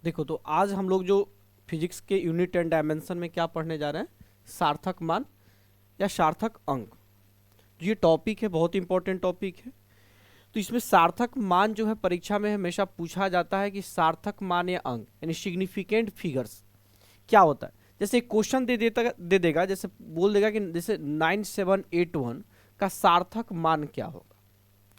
देखो, तो आज हम लोग जो फिजिक्स के यूनिट एंड डायमेंशन में क्या पढ़ने जा रहे हैं, सार्थक मान या सार्थक अंक। ये टॉपिक है, बहुत इंपॉर्टेंट टॉपिक है। तो इसमें सार्थक मान जो है परीक्षा में हमेशा पूछा जाता है कि सार्थक मान या अंक यानी सिग्निफिकेंट फिगर्स क्या होता है। जैसे एक क्वेश्चन दे देगा, जैसे बोल देगा कि जैसे 9781 का सार्थक मान क्या होगा,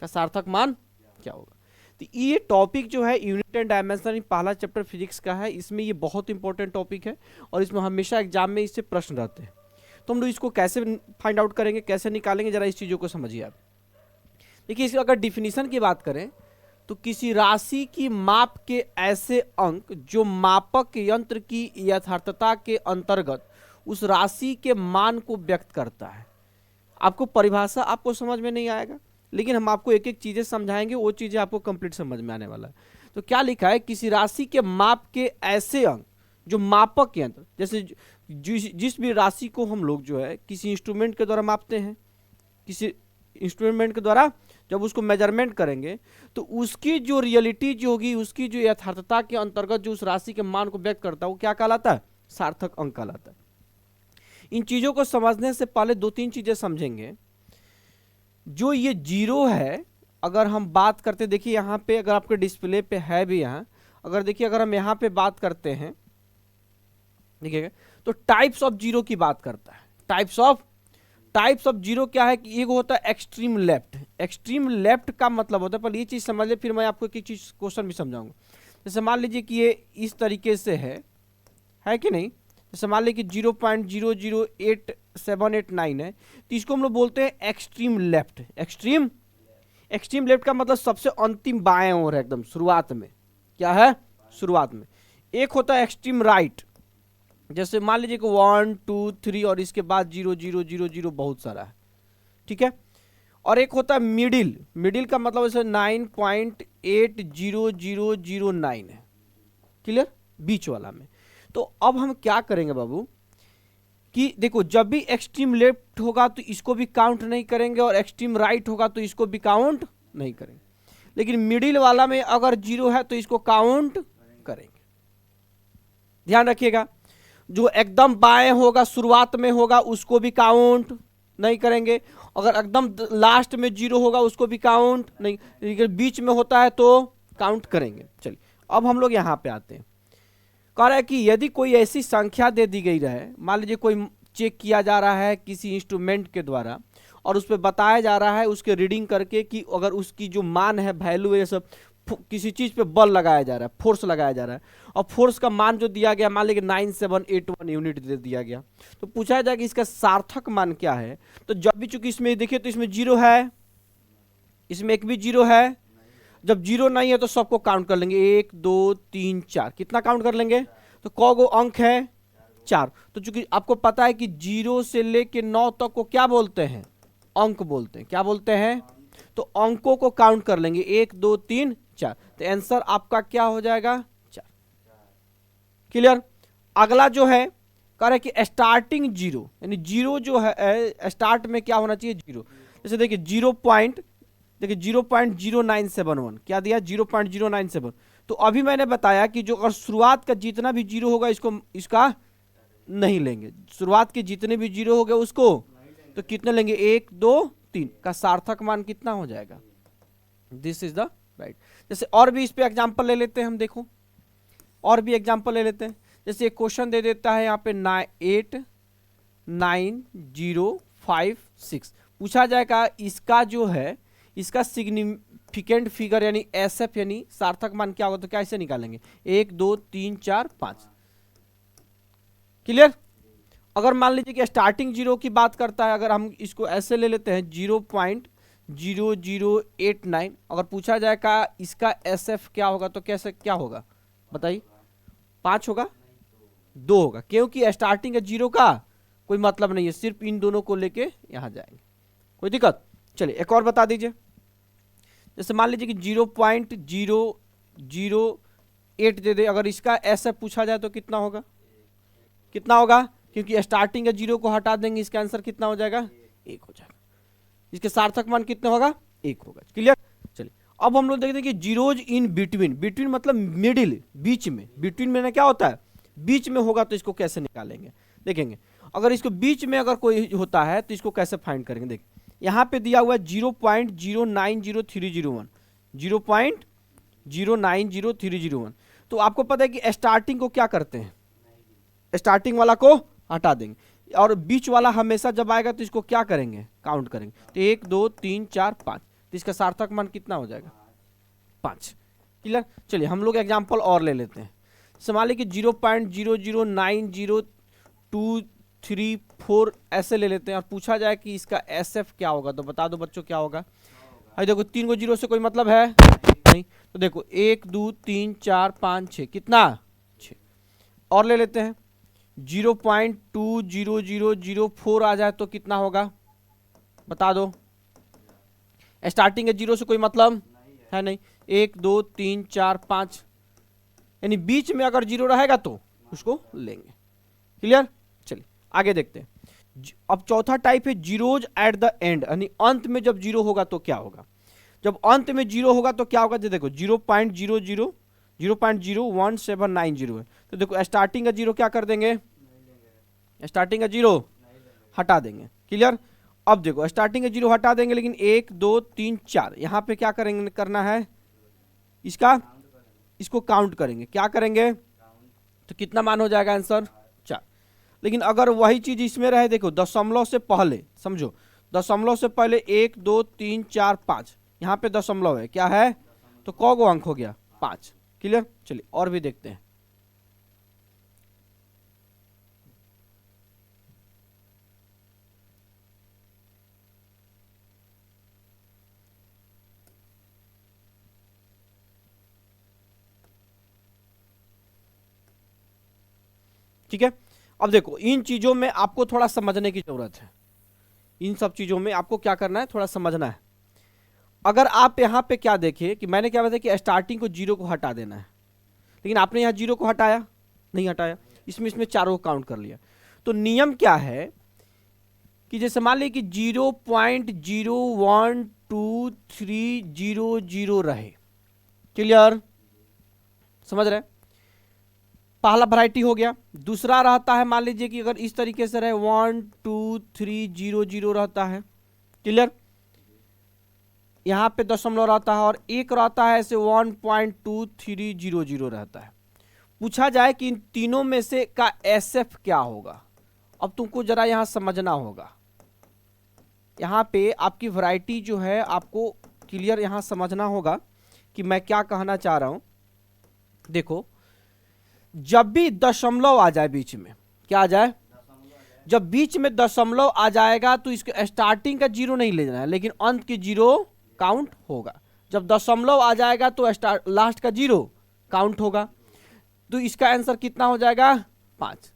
का सार्थक मान क्या होगा। तो ये टॉपिक जो है यूनिट एंड डायमेंशन पहला चैप्टर फिजिक्स का है, इसमें ये बहुत इंपॉर्टेंट टॉपिक है और इसमें हमेशा एग्जाम में इससे प्रश्न रहते हैं। तो हम लोग इसको कैसे फाइंड आउट करेंगे, कैसे निकालेंगे, जरा इस चीज़ों को समझिए आप। देखिए, इसकी अगर डिफिनीशन की बात करें तो किसी राशि की माप के ऐसे अंक जो मापक यंत्र की यथार्थता के अंतर्गत उस राशि के मान को व्यक्त करता है। आपको परिभाषा आपको समझ में नहीं आएगा, लेकिन हम आपको एक एक चीजें समझाएंगे, वो चीजें आपको कंप्लीट समझ में आने वाला है। तो क्या लिखा है, किसी राशि के माप के ऐसे अंक जो मापक यंत्र, जैसे जिस भी राशि को हम लोग जो है किसी इंस्ट्रूमेंट के द्वारा मापते हैं, किसी इंस्ट्रूमेंट के द्वारा जब उसको मेजरमेंट करेंगे तो उसकी जो रियलिटी जो होगी, उसकी जो यथार्थता के अंतर्गत जो उस राशि के मान को व्यक्त करता है, वो क्या कहलाता है, सार्थक अंक कहलाता है। इन चीजों को समझने से पहले दो तीन चीजें समझेंगे। जो ये जीरो है, अगर हम बात करते, देखिए यहाँ पे अगर आपके डिस्प्ले पे है भी, यहाँ अगर देखिए, अगर हम यहाँ पे बात करते हैं, देखिएगा तो टाइप्स ऑफ जीरो की बात करता है। टाइप्स ऑफ जीरो क्या है कि एक होता है एक्सट्रीम लेफ्ट। एक्सट्रीम लेफ्ट का मतलब होता है, पर ये चीज समझ ले, फिर मैं आपको एक चीज क्वेश्चन भी समझाऊंगा। जैसे मान लीजिए कि ये इस तरीके से है कि नहीं। जैसे मान लीजिए कि 0.008789 है, तो इसको हम लोग बोलते हैं एक्सट्रीम लेफ्ट। एक्सट्रीम लेफ्ट का मतलब सबसे अंतिम बाएं ओर है, एकदम शुरुआत में। क्या है, शुरुआत में। एक होता है एक्सट्रीम राइट, जैसे मान लीजिए कि 1 2 3 और इसके बाद 0 0 0 0 बहुत सारा है, ठीक है। और एक होता है मिडिल। मिडिल का मतलब जैसे 9.80009 है, क्लियर, बीच वाला में। तो अब हम क्या करेंगे बाबू कि देखो, जब भी एक्सट्रीम लेफ्ट होगा तो इसको भी काउंट नहीं करेंगे, और एक्सट्रीम राइट होगा तो इसको भी काउंट नहीं करेंगे, लेकिन मिडिल वाला में अगर जीरो है तो इसको काउंट करेंगे। ध्यान रखिएगा, जो एकदम बाएं होगा, शुरुआत में होगा, उसको भी काउंट नहीं करेंगे। अगर एकदम लास्ट में जीरो होगा उसको भी काउंट नहीं, लेकिन बीच में होता है तो काउंट करेंगे। चलिए, अब हम लोग यहां पे आते हैं। कह रहा है कि यदि कोई ऐसी संख्या दे दी गई रहे, मान लीजिए कोई चेक किया जा रहा है किसी इंस्ट्रूमेंट के द्वारा, और उस पर बताया जा रहा है उसके रीडिंग करके कि अगर उसकी जो मान है, वैल्यू है, सब किसी चीज पे बल लगाया जा रहा है, फोर्स लगाया जा रहा है, और फोर्स का मान जो दिया गया, मान लीजिए 9781 यूनिट दे दिया गया, तो पूछा जाए कि इसका सार्थक मान क्या है। तो जब भी, चूंकि इसमें देखिए तो इसमें जीरो है, इसमें एक भी जीरो है, जब जीरो नहीं है तो सबको काउंट कर लेंगे, 1 2 3 4, कितना काउंट कर लेंगे, तो कौगो अंक है, 4। तो चूंकि आपको पता है कि 0 से लेके 9 तक को क्या बोलते हैं, अंक बोलते हैं। क्या बोलते हैं, तो अंकों को काउंट कर लेंगे, 1 2 3 4। तो आंसर आपका क्या हो जाएगा, 4। क्लियर। अगला जो है, कह रहा है कि स्टार्टिंग जीरो, यानी जीरो जो है स्टार्ट में क्या होना चाहिए, जीरो। जैसे देखिए 0.0971 क्या दिया, 0.097। तो अभी मैंने बताया कि जो अगर शुरुआत का जितना भी जीरो होगा इसका नहीं लेंगे, शुरुआत के जितने भी जीरो हो गए उसको, तो कितने लेंगे, 1 2 3 का सार्थक मान कितना हो जाएगा, दिस इज द राइट। जैसे और भी इस पे एग्जांपल ले लेते हैं हम, देखो और भी एग्जांपल ले लेते हैं। जैसे एक क्वेश्चन दे देता है यहाँ पे 89056, पूछा जाएगा इसका जो है, इसका सिग्निफिकेंट फिगर यानी एसएफ यानी सार्थक मान क्या होगा। तो कैसे निकालेंगे, 1 2 3 4 5, क्लियर। अगर मान लीजिए कि स्टार्टिंग जीरो की बात करता है, अगर हम इसको ऐसे ले लेते हैं 0.0089, अगर पूछा जाएगा इसका एसएफ क्या होगा, तो कैसे क्या होगा बताइए, 5 होगा, 2 होगा, क्योंकि स्टार्टिंग है जीरो का कोई मतलब नहीं है, सिर्फ इन दोनों को लेके यहां जाएंगे, कोई दिक्कत। चलिए एक और बता दीजिए। जैसे मान लीजिए कि 0.008 दे दे, अगर इसका एसएफ पूछा जाए तो कितना होगा, कितना होगा, क्योंकि स्टार्टिंग है जीरो को हटा देंगे, इसका आंसर कितना हो जाएगा, 1 हो जाएगा। इसके सार्थक मान कितना होगा, 1 होगा। क्लियर। चलिए अब हम लोग देखते हैं कि जीरोज इन बिटवीन, बिटवीन मतलब मिडिल, बीच में, बिटवीन में ना क्या होता है, बीच में होगा, तो इसको कैसे निकालेंगे देखेंगे। अगर इसको बीच में अगर कोई होता है तो इसको कैसे फाइंड करेंगे, देख यहाँ पे दिया हुआ है 0.090301, 0.090301। तो आपको पता है कि स्टार्टिंग को क्या करते हैं, स्टार्टिंग वाला को हटा देंगे, और बीच वाला हमेशा जब आएगा तो इसको क्या करेंगे, काउंट करेंगे। तो 1 2 3 4 5, तो इसका सार्थक मान कितना हो जाएगा, 5। क्लियर। चलिए हम लोग एग्जाम्पल और ले लेते हैं। मान लीजिए कि 0.009023 ऐसे ले लेते हैं, और पूछा जाए कि इसका SF क्या होगा, तो बता दो बच्चों क्या होगा। अरे देखो 3 को जीरो से कोई मतलब है नहीं, तो देखो 1 2 3 4 5 6, कितना 6। और ले लेते हैं 0.20004 आ जाए तो कितना होगा, बता दो। स्टार्टिंग है जीरो से कोई मतलब है नहीं, 1 2 3 4 5, यानी बीच में अगर जीरो रहेगा तो उसको लेंगे। क्लियर। चलिए आगे देखते हैं। अब चौथा टाइप है जीरोज एट द एंड, यानी अंत में जब जीरो होगा तो क्या होगा। जब अंत में जीरो होगा तो क्या होगा, देखो 0.00179 है, तो देखो स्टार्टिंग का जीरो क्या कर देंगे, स्टार्टिंग का जीरो हटा देंगे। क्लियर। अब देखो स्टार्टिंग का जीरो हटा देंगे, लेकिन 1 2 3 4 यहाँ पे क्या करेंगे, करना है इसका, इसको काउंट करेंगे। क्या करेंगे, तो कितना मान हो जाएगा आंसर, 4। लेकिन अगर वही चीज इसमें रहे, देखो दशमलव से पहले, समझो दशमलव से पहले 1 2 3 4 5, यहाँ पे दशमलव है, क्या है, तो कौ गो अंक हो गया, 5। क्लियर। चलिए और भी देखते हैं। ठीक है। अब देखो इन चीजों में आपको थोड़ा समझने की जरूरत है, इन सब चीजों में आपको क्या करना है, थोड़ा समझना है। अगर आप यहाँ पे क्या देखें कि मैंने क्या बताया कि स्टार्टिंग को जीरो को हटा देना है, लेकिन आपने यहाँ जीरो को हटाया नहीं, हटाया, इसमें चारों को काउंट कर लिया। तो नियम क्या है कि जैसे मान लीजिए कि 0.012300 रहे। क्लियर, समझ रहे। पहला वैरायटी हो गया। दूसरा रहता है, मान लीजिए कि अगर इस तरीके से रहे 12300 रहता है। क्लियर। यहाँ पे दशमलव रहता है, और एक रहता है ऐसे 1.2300 रहता है। पूछा जाए कि इन तीनों में से का SF क्या होगा। अब तुमको जरा यहाँ समझना होगा, यहाँ पे आपकी वैरायटी जो है आपको क्लियर यहाँ समझना होगा कि मैं क्या कहना चाह रहा हूं। देखो जब भी दशमलव आ जाए बीच में, क्या आ जाए, जब बीच में दशमलव आ जाएगा तो इसके स्टार्टिंग का जीरो नहीं ले जाना है, लेकिन अंत की जीरो काउंट होगा। जब दशमलव आ जाएगा तो लास्ट का जीरो काउंट होगा। तो इसका आंसर कितना हो जाएगा, 5।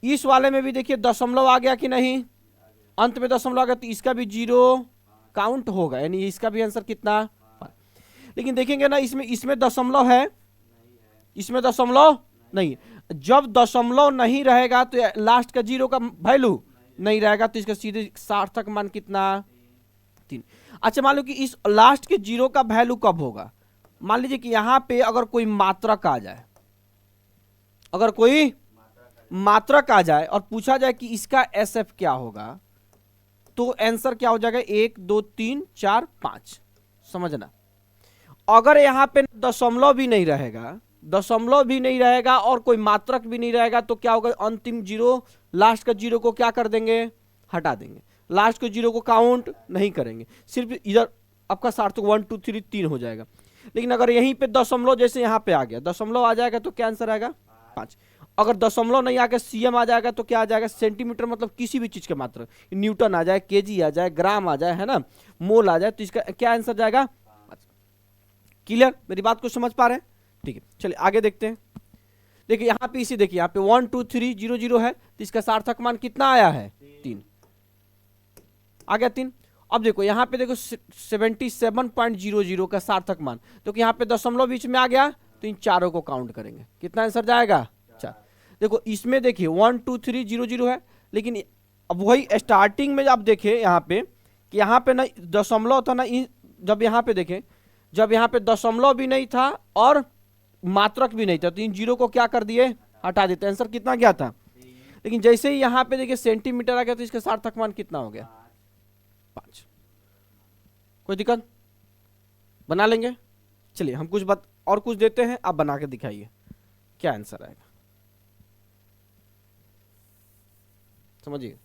इस वाले में भी देखिए दशमलव आ गया कि नहीं, अंत में दशमलव आ गया तो इसका भी जीरो काउंट होगा, यानी इसका भी आंसर कितना, 5। लेकिन देखेंगे ना इसमें दशमलव है, इसमें दशमलव नहीं। जब दशमलव नहीं रहेगा तो लास्ट का जीरो का वैल्यू नहीं रहेगा, तो इसका सीधे सार्थक मान कितना, 3। अच्छा मान लो कि इस लास्ट के जीरो का वैल्यू कब होगा। मान लीजिए कि यहां पे अगर कोई मात्रक आ जाए, अगर कोई मात्रक आ जाए और पूछा जाए कि इसका SF क्या होगा, तो आंसर क्या हो जाएगा, 1 2 3 4 5। समझना। अगर यहां पे दशमलव भी नहीं रहेगा, दशमलव भी नहीं रहेगा और कोई मात्रक भी नहीं रहेगा, तो क्या होगा, अंतिम जीरो, लास्ट का जीरो को क्या कर देंगे, हटा देंगे। लास्ट के जीरो को काउंट नहीं करेंगे, सिर्फ इधर आपका सार्थक 1 2 3 3 हो जाएगा। लेकिन अगर यहीं पे दशमलव जैसे यहाँ पे आ गया, दशमलव आ जाएगा तो क्या आंसर आएगा, 5। अगर दशमलव नहीं आके CM आ जाएगा तो क्या आ जाएगा, सेंटीमीटर, मतलब किसी भी चीज के मात्रक, न्यूटन आ जाए, केजी आ जाए, ग्राम आ जाए, है ना, मोल आ जाए, तो इसका क्या आंसर जाएगा, 5। क्लियर, मेरी बात को समझ पा रहे हैं। ठीक है, चलिए आगे देखते हैं। देखिए यहाँ पे इसी, देखिए यहाँ पे 12300 है, तो इसका सार्थक मान कितना आया है, 3 आ गया, 3। अब देखो यहाँ पे देखो 77.00 का सार्थक मान, तो यहाँ पे दशमलव बीच में आ गया, तो इन चारों को काउंट करेंगे, कितना आंसर जाएगा, 4। देखो इसमें देखिए 12300 है, लेकिन अब वही स्टार्टिंग में आप देखें यहाँ पे कि यहाँ पे ना दशमलव था ना, जब यहाँ पे देखें जब यहाँ पे दशमलव भी नहीं था और मात्रक भी नहीं था, तो इन जीरो को क्या कर दिए, हटा देते। आंसर कितना गया था, लेकिन जैसे ही यहाँ पे देखिए सेंटीमीटर आ गया तो इसका सार्थक मान कितना हो गया, 5। कोई दिक्कत, बना लेंगे। चलिए हम कुछ और कुछ देते हैं, आप बना के दिखाइए क्या आंसर आएगा, समझिए।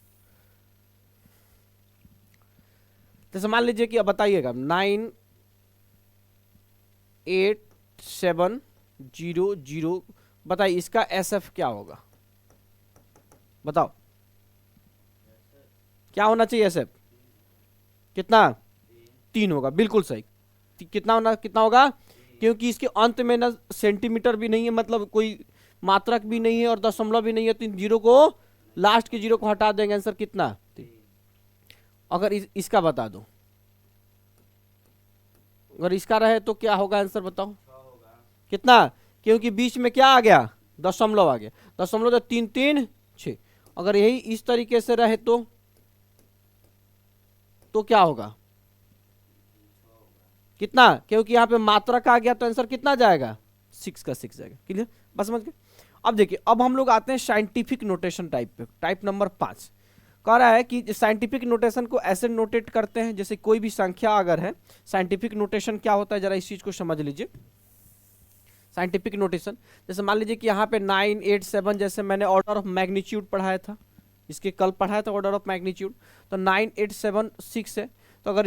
तो मान लीजिए कि अब बताइएगा 98700, बताइए इसका SF क्या होगा, बताओ क्या होना चाहिए SF, कितना, 3 होगा, बिल्कुल सही। कितना होगा, क्योंकि इसके अंत में ना सेंटीमीटर भी नहीं है, मतलब कोई मात्रक भी नहीं है और दशमलव भी नहीं है, तो इन जीरो को, लास्ट के जीरो को हटा देंगे, आंसर कितना। अगर इसका बता दो, अगर इसका रहे तो क्या होगा आंसर बताओ, कितना, क्योंकि बीच में क्या आ गया, दशमलव आ गया, दशमलव तो 3 3 6। अगर यही इस तरीके से रहे तो क्या होगा, कितना, क्योंकि यहाँ पे मात्रक आ गया तो आंसर कितना जाएगा, 6 का 6 जाएगा। क्लियर, बस समझ गए। अब देखिए, अब हम लोग आते हैं साइंटिफिक नोटेशन टाइप पे, टाइप नंबर 5। कह रहा है कि साइंटिफिक नोटेशन को ऐसे नोटेट करते हैं जैसे कोई भी संख्या अगर है, साइंटिफिक नोटेशन क्या होता है जरा इस चीज को समझ लीजिए। साइंटिफिक नोटेशन जैसे मान लीजिए कि यहाँ पे 987, जैसे मैंने ऑर्डर ऑफ मैग्नीट्यूड पढ़ाया था, इसके कल पढ़ाया था ऑर्डर ऑफ मैग्नीट्यूड, तो 9876 है। तो अगर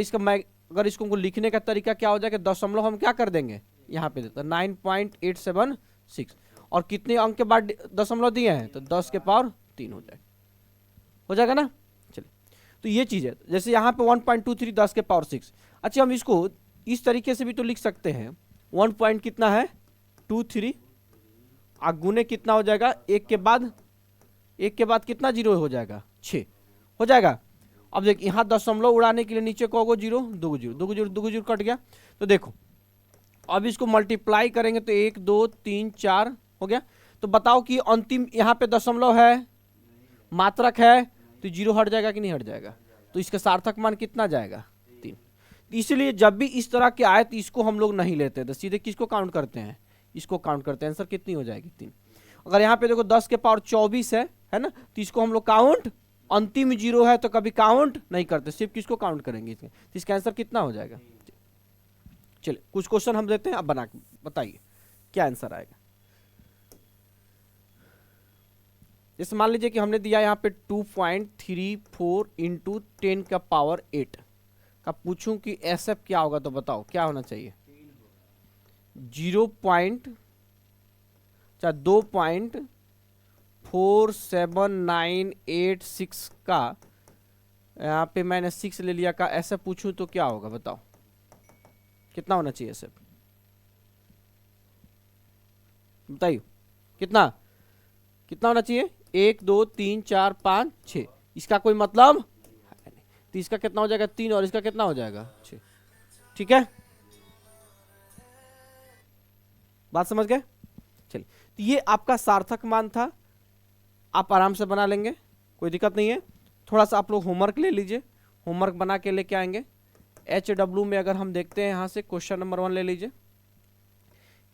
इसको लिखने का तरीका क्या हो जाएगा, दशमलव हम क्या कर देंगे, यहाँ पे देते 9.876, और कितने अंक के बाद दशमलव दिए हैं, तो 10 के पावर 3 हो जाएगा ना। चलिए, तो ये चीज है, जैसे यहाँ पे 1.23 10 के पावर 6। अच्छा, हम इसको इस तरीके से भी तो लिख सकते हैं, 1 पॉइंट कितना है 23, गुने कितना हो जाएगा, एक के बाद कितना जीरो हो जाएगा, 6 हो जाएगा। अब देख, यहाँ दशमलव उड़ाने के लिए नीचे को जीरो, दो जीरो कट गया। तो देखो अब इसको मल्टीप्लाई करेंगे तो 1 2 3 4 हो गया। तो बताओ कि अंतिम यहाँ पे दशमलव है, मात्रक है, तो जीरो हट जाएगा कि नहीं हट जाएगा, तो इसका सार्थक मान कितना जाएगा, 3। इसलिए जब भी इस तरह के आए तो इसको हम लोग नहीं लेते थे, सीधे किसको काउंट करते हैं, इसको काउंट करते हैं। आंसर कितनी हो जाएगी, 3। अगर यहाँ पे देखो 10 के पावर 24 है ना, तो इसको हम लोग काउंट, अंतिम जीरो है तो कभी काउंट नहीं करते, सिर्फ किसको काउंट करेंगे, तो इसका आंसर कितना हो जाएगा। चलिए कुछ क्वेश्चन हम देते हैं, अब बना के बताइए क्या आंसर आएगा। जैसे मान लीजिए कि हमने दिया यहाँ पे 2.34 इंटू 10 का पावर 8 का, पूछूं कि SF क्या होगा, तो बताओ क्या होना चाहिए, 2.4796 का, यहाँ पे मैंने 6 ले लिया, का SF पूछूं तो क्या होगा बताओ, कितना होना चाहिए SF, बताइए कितना होना चाहिए, 1 2 3 4 5 6। इसका कोई मतलब है नहीं, तो इसका कितना हो जाएगा, 3, और इसका कितना हो जाएगा, 6। ठीक है, बात समझ गए। चलिए, तो ये आपका सार्थक मान था, आप आराम से बना लेंगे, कोई दिक्कत नहीं है। थोड़ा सा आप लोग होमवर्क ले लीजिए, होमवर्क बना के लेके आएंगे। HW में अगर हम देखते हैं, यहाँ से क्वेश्चन नंबर 1 ले लीजिए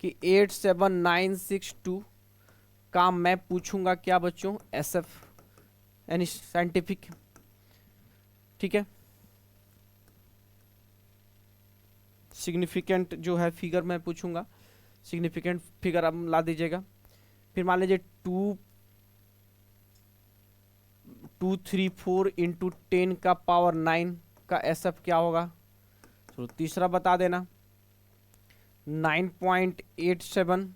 कि 87962 का मैं पूछूंगा क्या बच्चों, SF यानी साइंटिफिक, ठीक है, सिग्निफिकेंट जो है फिगर मैं पूछूंगा, सिग्निफिकेंट फिगर आप ला दीजिएगा। फिर मान लीजिए 234 इंटू 10 का पावर 9 का SF क्या होगा। चलो तीसरा बता देना, 9.87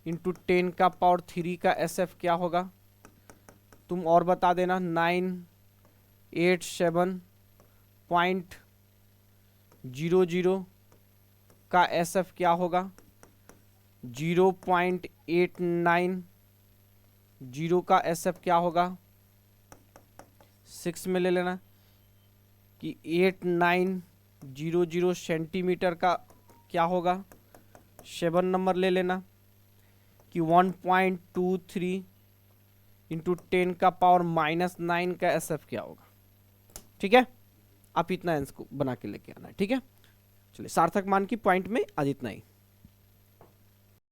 इंटू 10 का पावर 3 का SF क्या होगा। तुम और बता देना, 987.00 का SF क्या होगा। 0.890 का SF क्या होगा। 6 में ले लेना कि 8900 सेंटीमीटर का क्या होगा। 7 नंबर ले लेना कि 1.23 इंटू 10 का पावर -9 का SF क्या होगा। ठीक है, आप इतना आंसर को बना के लेके आना है। ठीक है, चलिए सार्थक मान की पॉइंट में आज इतना ही।